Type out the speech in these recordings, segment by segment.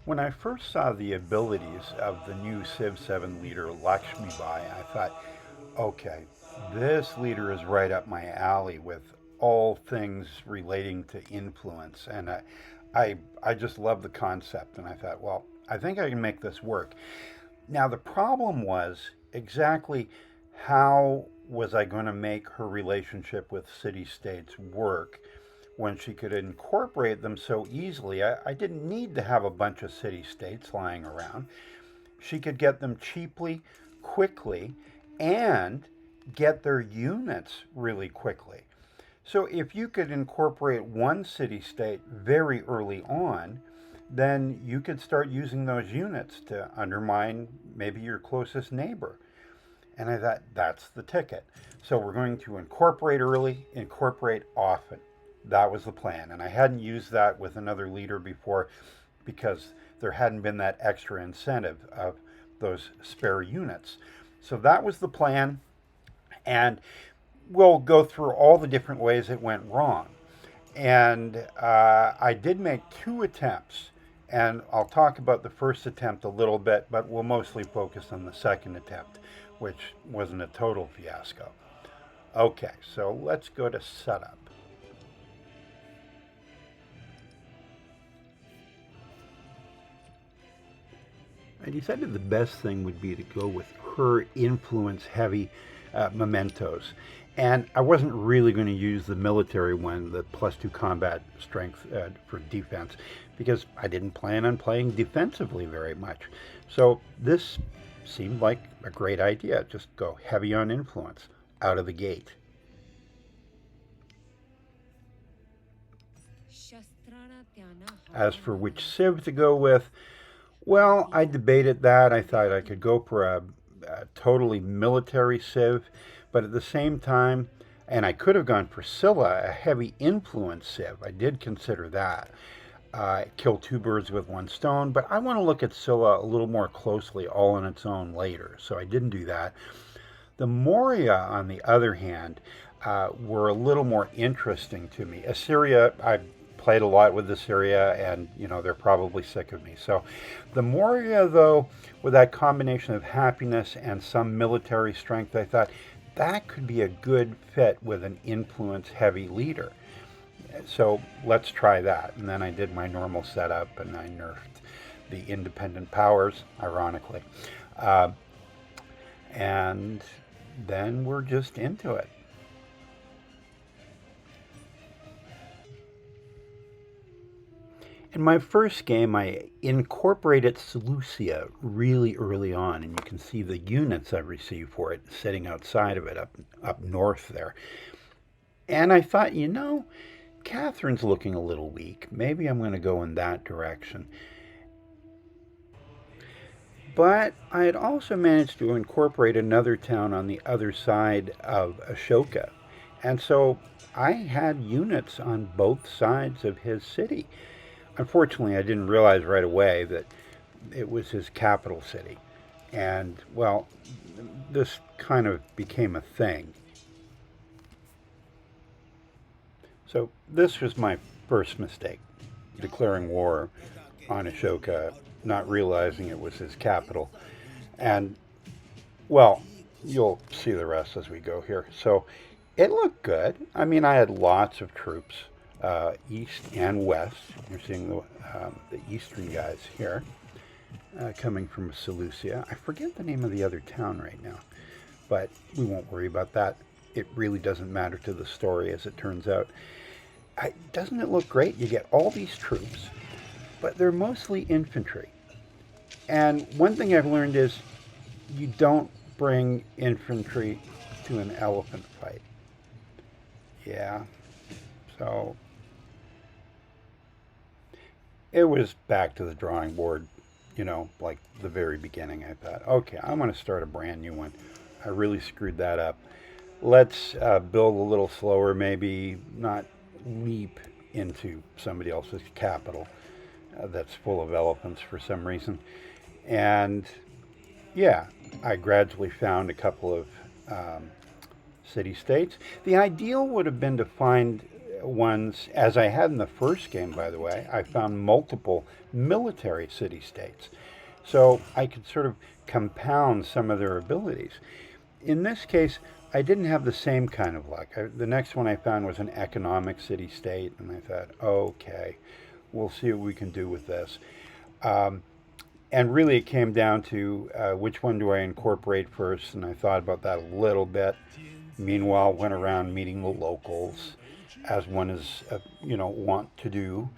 When I first saw the abilities of the new Civ 7 leader, Lakshmibai, I thought, okay, this leader is right up my alley with all things relating to influence. And I just love the concept. And I thought, well, I think I can make this work. Now, the problem was exactly how was I going to make her relationship with city states work when she could incorporate them so easily. I didn't need to have a bunch of city states lying around. She could get them cheaply, quickly, and get their units really quickly. So if you could incorporate one city state very early on, then you could start using those units to undermine maybe your closest neighbor. And I thought, that's the ticket. So we're going to incorporate early, incorporate often. That was the plan. And I hadn't used that with another leader before because there hadn't been that extra incentive of those spare units. So that was the plan. And we'll go through all the different ways it went wrong. And I did make two attempts. And I'll talk about the first attempt a little bit, but we'll mostly focus on the second attempt, which wasn't a total fiasco. Okay, so let's go to setup. I decided the best thing would be to go with her influence heavy mementos. And I wasn't really going to use the military one, the +2 combat strength for defense, because I didn't plan on playing defensively very much. So this seemed like a great idea. Just go heavy on influence out of the gate. As for which civ to go with, well, I debated that. I thought I could go for a totally military civ, but at the same time, and I could have gone for Scylla, a heavy influence civ. I did consider that. Kill two birds with one stone, but I want to look at Scylla a little more closely all on its own later, so I didn't do that. The Moria, on the other hand, were a little more interesting to me. Assyria, I played a lot with Assyria, and they're probably sick of me. So the Moria, though, with that combination of happiness and some military strength, I thought that could be a good fit with an influence-heavy leader. So let's try that. And then I did my normal setup, and I nerfed the independent powers, ironically. And then we're just into it. In my first game, I incorporated Seleucia really early on, and you can see the units I received for it sitting outside of it, up north there. And I thought, Catherine's looking a little weak. Maybe I'm going to go in that direction. But I had also managed to incorporate another town on the other side of Ashoka. And so I had units on both sides of his city. Unfortunately, I didn't realize right away that it was his capital city. And, well, this kind of became a thing. So this was my first mistake, declaring war on Ashoka, not realizing it was his capital. And, well, you'll see the rest as we go here. So it looked good. I mean, I had lots of troops, east and west. You're seeing the eastern guys here coming from Seleucia. I forget the name of the other town right now, but we won't worry about that. It really doesn't matter to the story, as it turns out. Doesn't it look great? You get all these troops, but they're mostly infantry. And one thing I've learned is you don't bring infantry to an elephant fight. Yeah, so it was back to the drawing board, like the very beginning. I thought, okay, I'm going to start a brand new one. I really screwed that up. Let's build a little slower, maybe not leap into somebody else's capital that's full of elephants for some reason. And yeah, I gradually found a couple of city states. The ideal would have been to find ones, as I had in the first game, by the way, I found multiple military city-states. So I could sort of compound some of their abilities. In this case, I didn't have the same kind of luck. The next one I found was an economic city-state, and I thought, okay, we'll see what we can do with this. Um, and really, it came down to which one do I incorporate first, and I thought about that a little bit. Meanwhile, went around meeting the locals, as one is, want to do.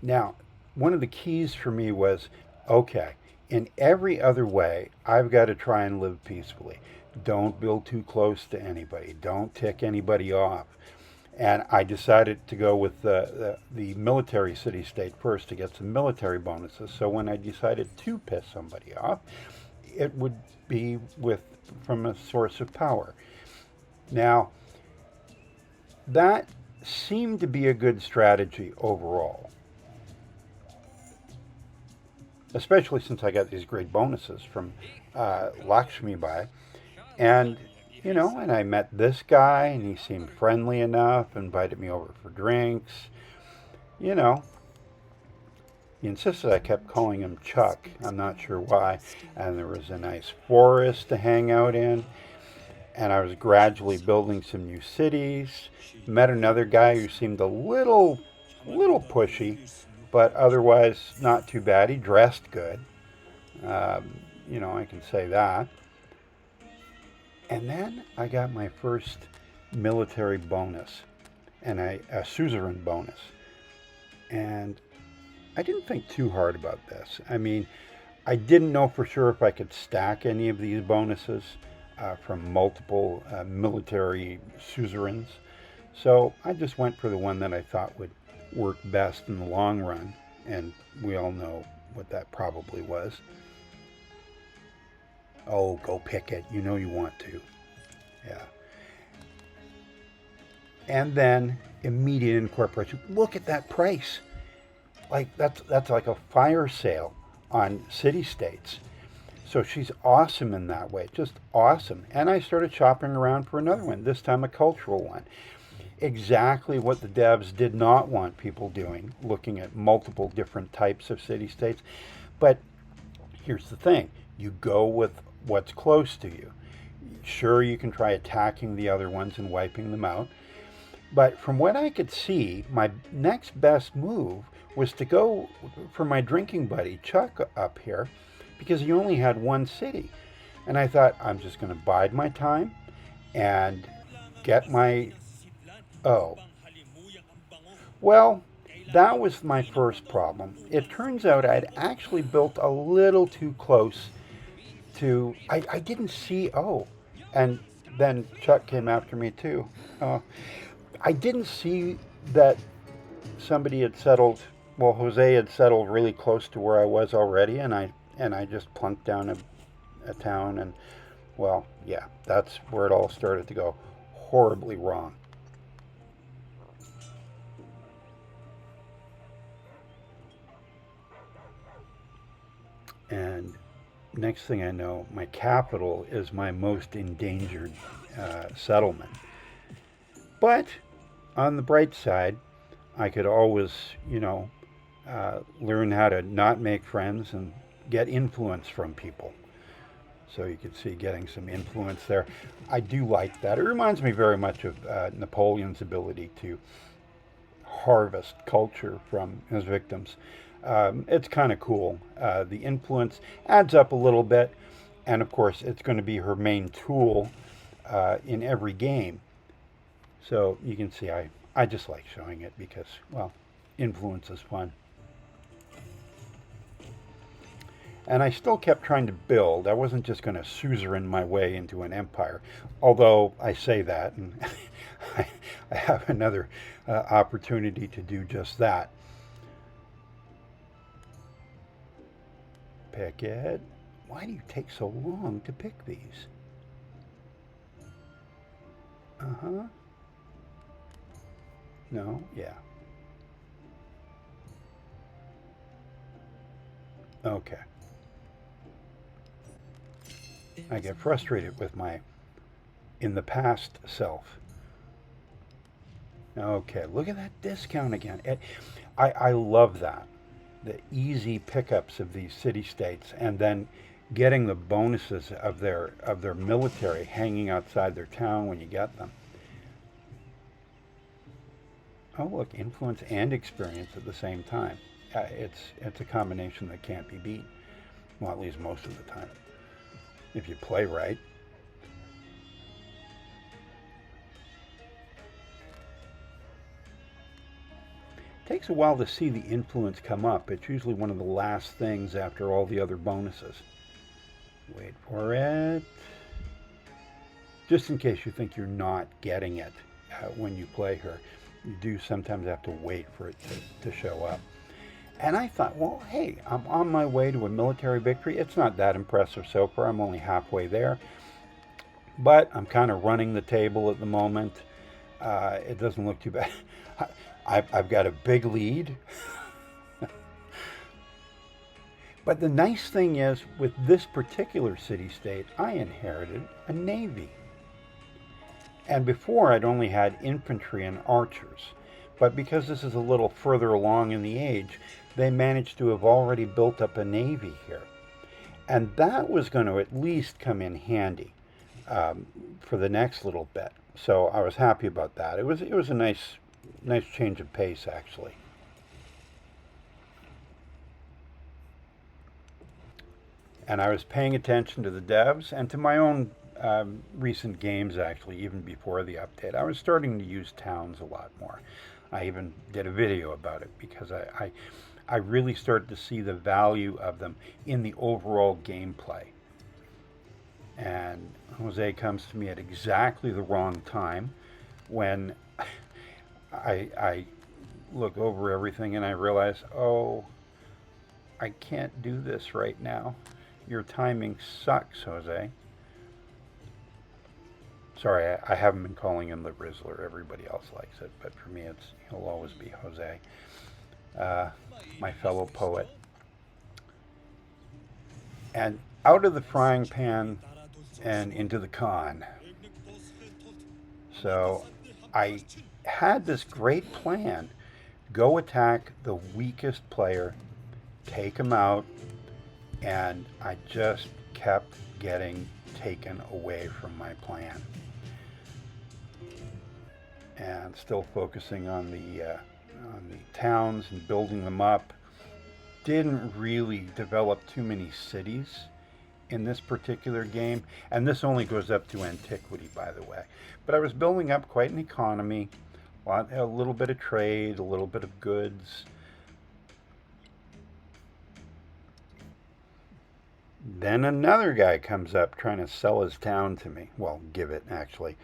Now, one of the keys for me was, okay, in every other way, I've got to try and live peacefully. Don't build too close to anybody. Don't tick anybody off. And I decided to go with the military city state first to get some military bonuses. So when I decided to piss somebody off, it would be with from a source of power. Now, that seemed to be a good strategy overall, especially since I got these great bonuses from Lakshmibai. And, and I met this guy, and he seemed friendly enough, invited me over for drinks. You know, he insisted I kept calling him Chuck. I'm not sure why. And there was a nice forest to hang out in. And I was gradually building some new cities. Met another guy who seemed a little pushy, but otherwise not too bad. He dressed good. I can say that. And then I got my first military bonus, and a suzerain bonus. And I didn't think too hard about this. I mean, I didn't know for sure if I could stack any of these bonuses from multiple military suzerains. So I just went for the one that I thought would work best in the long run. And we all know what that probably was. Oh, go pick it. You know you want to. Yeah. And then immediate incorporation. Look at that price. Like that's like a fire sale on city states. So she's awesome in that way, just awesome. And I started shopping around for another one, this time a cultural one. Exactly what the devs did not want people doing, looking at multiple different types of city states. But here's the thing, you go with what's close to you. Sure, you can try attacking the other ones and wiping them out. But from what I could see, my next best move was to go for my drinking buddy, Chuck, up here, because he only had one city. And I thought, I'm just going to bide my time and get my... Oh. Well, that was my first problem. It turns out I'd actually built a little too close to... I didn't see... Oh. And then Chuck came after me too. I didn't see that somebody had settled... Well, Jose had settled really close to where I was already, and I just plunked down a town, and, well, yeah, that's where it all started to go horribly wrong. And next thing I know, my capital is my most endangered settlement. But on the bright side, I could always, learn how to not make friends and get influence from people. So you can see getting some influence there. I do like that. It reminds me very much of Napoleon's ability to harvest culture from his victims. It's kind of cool. The influence adds up a little bit, and of course, it's going to be her main tool in every game. So you can see I just like showing it because, well, influence is fun. And I still kept trying to build. I wasn't just going to suzerain my way into an empire. Although I say that, and I have another opportunity to do just that. Pick it. Why do you take so long to pick these? Uh-huh. No, yeah. Okay. I get frustrated with my in the past self. Okay, look at that discount again. I love that. The easy pickups of these city states and then getting the bonuses of their military hanging outside their town when you get them. Oh, look, influence and experience at the same time. It's a combination that can't be beat. Well, at least most of the time, if you play right. It takes a while to see the influence come up. It's usually one of the last things after all the other bonuses. Wait for it. Just in case you think you're not getting it when you play her, you do sometimes have to wait for it to show up. And I thought, well, hey, I'm on my way to a military victory. It's not that impressive so far. I'm only halfway there. But I'm kind of running the table at the moment. It doesn't look too bad. I've got a big lead. But the nice thing is, with this particular city state, I inherited a navy. And before, I'd only had infantry and archers. But because this is a little further along in the age, they managed to have already built up a navy here. And that was going to at least come in handy for the next little bit. So I was happy about that. It was a nice change of pace, actually. And I was paying attention to the devs and to my own recent games, actually, even before the update. I was starting to use towns a lot more. I even did a video about it because I really started to see the value of them in the overall gameplay. And Jose comes to me at exactly the wrong time when I look over everything and I realize, oh, I can't do this right now. Your timing sucks, Jose. Sorry, I haven't been calling him the Rizzler. Everybody else likes it, but for me, he'll always be Jose, my fellow poet. And out of the frying pan and into the con. So I had this great plan: go attack the weakest player, take him out, and I just kept getting taken away from my plan. And still focusing on the towns and building them up. Didn't really develop too many cities in this particular game, and this only goes up to antiquity, by the way. But I was building up quite an economy, a little bit of trade, a little bit of goods. Then another guy comes up trying to sell his town to me. Well, give it, actually.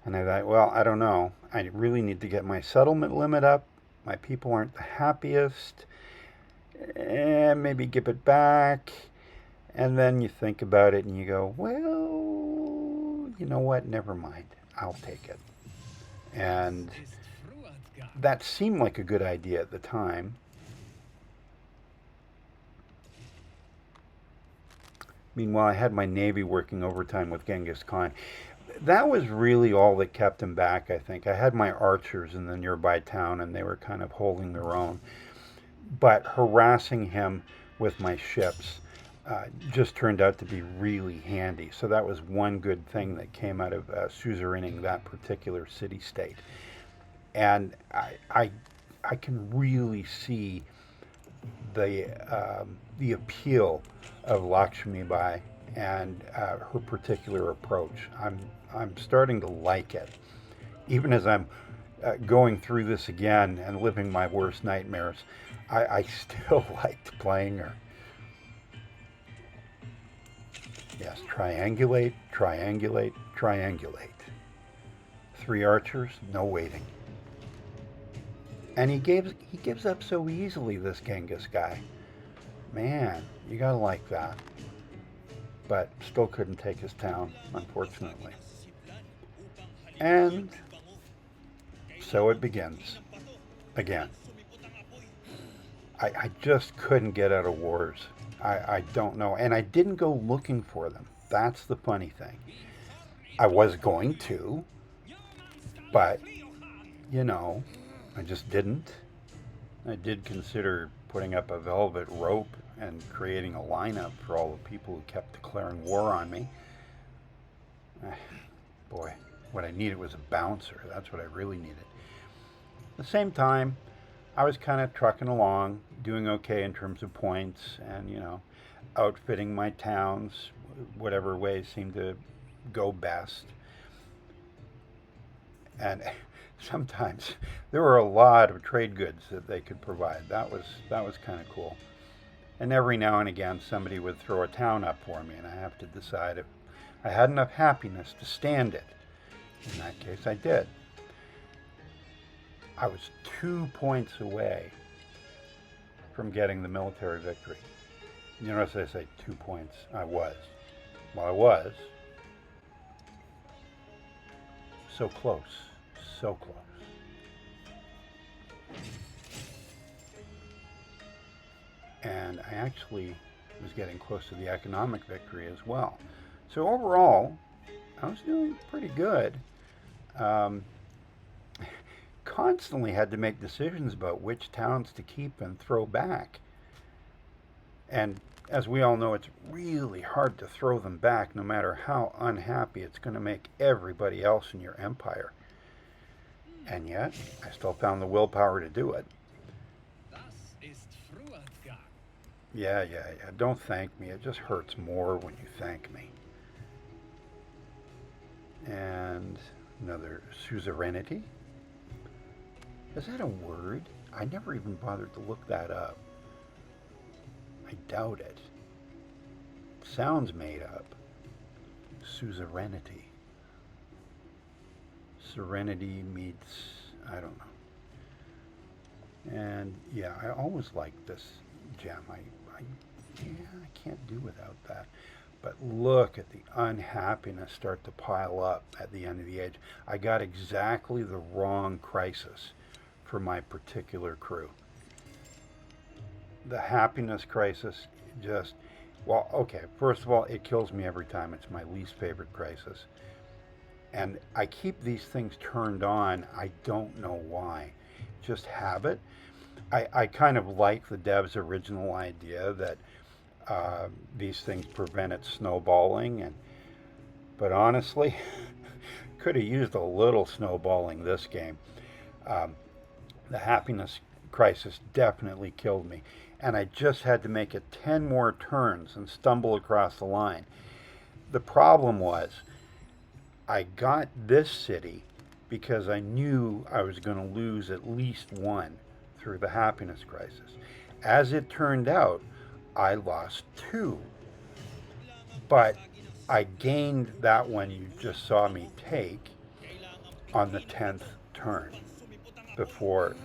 And I thought, well, I don't know. I really need to get my settlement limit up. My people aren't the happiest. And maybe give it back. And then you think about it and you go, well, you know what? Never mind. I'll take it. And that seemed like a good idea at the time. Meanwhile, I had my navy working overtime with Genghis Khan. That was really all that kept him back, I think. I had my archers in the nearby town, and they were kind of holding their own. But harassing him with my ships just turned out to be really handy. So that was one good thing that came out of suzeraning that particular city-state. And I can really see the appeal of Lakshmibai and her particular approach. I'm starting to like it, even as I'm going through this again and living my worst nightmares. I still liked playing her. Yes, triangulate, triangulate, triangulate. 3 archers, no waiting. And he gives up so easily, this Genghis guy. Man, you gotta like that. But still couldn't take his town, unfortunately. And so it begins again. I just couldn't get out of wars. I don't know. And I didn't go looking for them. That's the funny thing. I was going to, but, you know, I just didn't. I did consider putting up a velvet rope and creating a lineup for all the people who kept declaring war on me. Boy, what I needed was a bouncer. That's what I really needed. At the same time, I was kind of trucking along, doing okay in terms of points and, outfitting my towns, whatever way seemed to go best. And sometimes there were a lot of trade goods that they could provide. That was kind of cool. And every now and again, somebody would throw a town up for me, and I have to decide if I had enough happiness to stand it. In that case, I did. I was 2 points away from getting the military victory. You notice I say 2 points. I was. Well, I was. So close. So close. And I actually was getting close to the economic victory as well. So overall, I was doing pretty good. Constantly had to make decisions about which towns to keep and throw back. And as we all know, it's really hard to throw them back, no matter how unhappy it's going to make everybody else in your empire. And yet, I still found the willpower to do it. Yeah. Don't thank me. It just hurts more when you thank me. And another suzerainty. Is that a word? I never even bothered to look that up. I doubt it. Sounds made up. Suzerainty. Serenity meets, I don't know. And yeah, I always liked this gem. I can't do without that. But look at the unhappiness start to pile up at the end of the age. I got exactly the wrong crisis for my particular crew. The happiness crisis just, well, okay, first of all, it kills me every time. It's my least favorite crisis. And I keep these things turned on. I don't know why. Just habit. I kind of like the dev's original idea that these things prevent it snowballing. But honestly, could have used a little snowballing this game. The happiness crisis definitely killed me. And I just had to make it 10 more turns and stumble across the line. The problem was, I got this city because I knew I was going to lose at least one through the happiness crisis. As it turned out, I lost 2. But I gained that one you just saw me take on the 10th turn,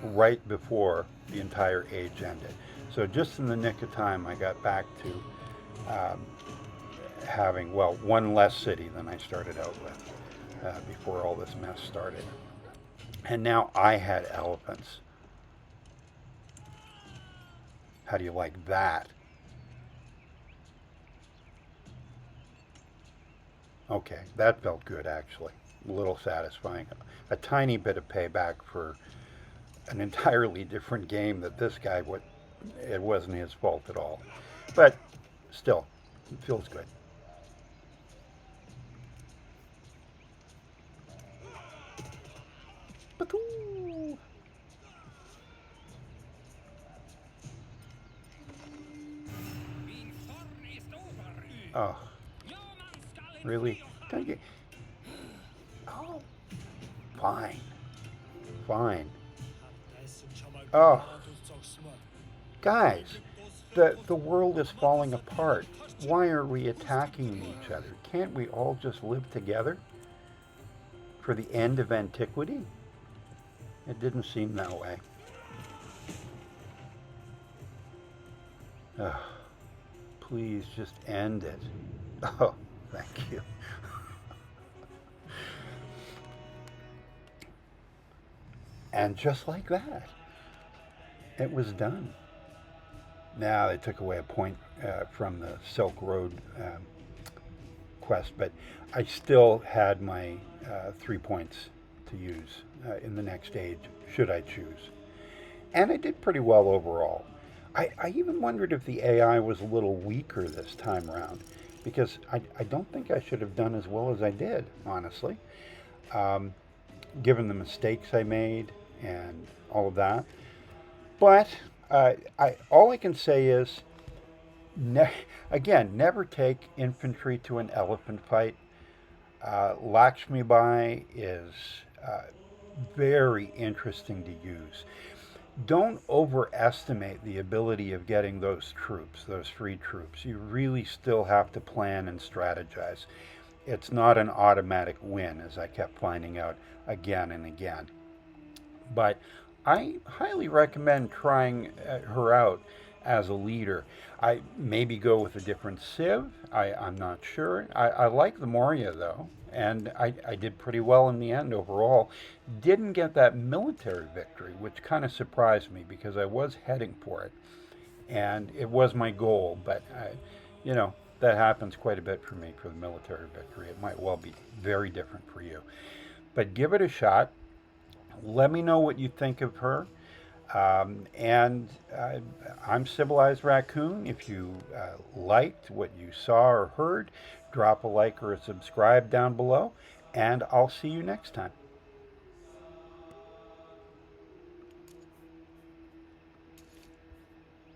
right before the entire age ended. So just in the nick of time, I got back to having, one less city than I started out with before all this mess started. And now I had elephants. How do you like that? Okay, that felt good actually. A little satisfying. A tiny bit of payback for an entirely different game that this guy it wasn't his fault at all. But still, it feels good. Oh, really? Don't you? Oh, fine. Oh, guys, the world is falling apart. Why are we attacking each other? Can't we all just live together for the end of antiquity? It didn't seem that way. Oh, please just end it. Oh, thank you. And just like that, it was done. Now they took away a point from the Silk Road quest, but I still had my 3 points to use in the next age, should I choose. And I did pretty well overall. I even wondered if the AI was a little weaker this time around, because I don't think I should have done as well as I did, honestly, um, given the mistakes I made and all of that. But all I can say is, ne- again, never take infantry to an elephant fight. Lakshmibai is uh, very interesting to use. Don't overestimate the ability of getting those troops, those free troops. You really still have to plan and strategize. It's not an automatic win, as I kept finding out again and again. But I highly recommend trying her out as a leader. I maybe go with a different Civ. I'm not sure. I like the Moria though, and I did pretty well in the end overall. Didn't get that military victory, which kind of surprised me because I was heading for it, and it was my goal. But you know that happens quite a bit for me for the military victory. It might well be very different for you, but give it a shot. Let me know what you think of her. And I'm Civilized Raccoon. If you liked what you saw or heard, drop a like or a subscribe down below, and I'll see you next time.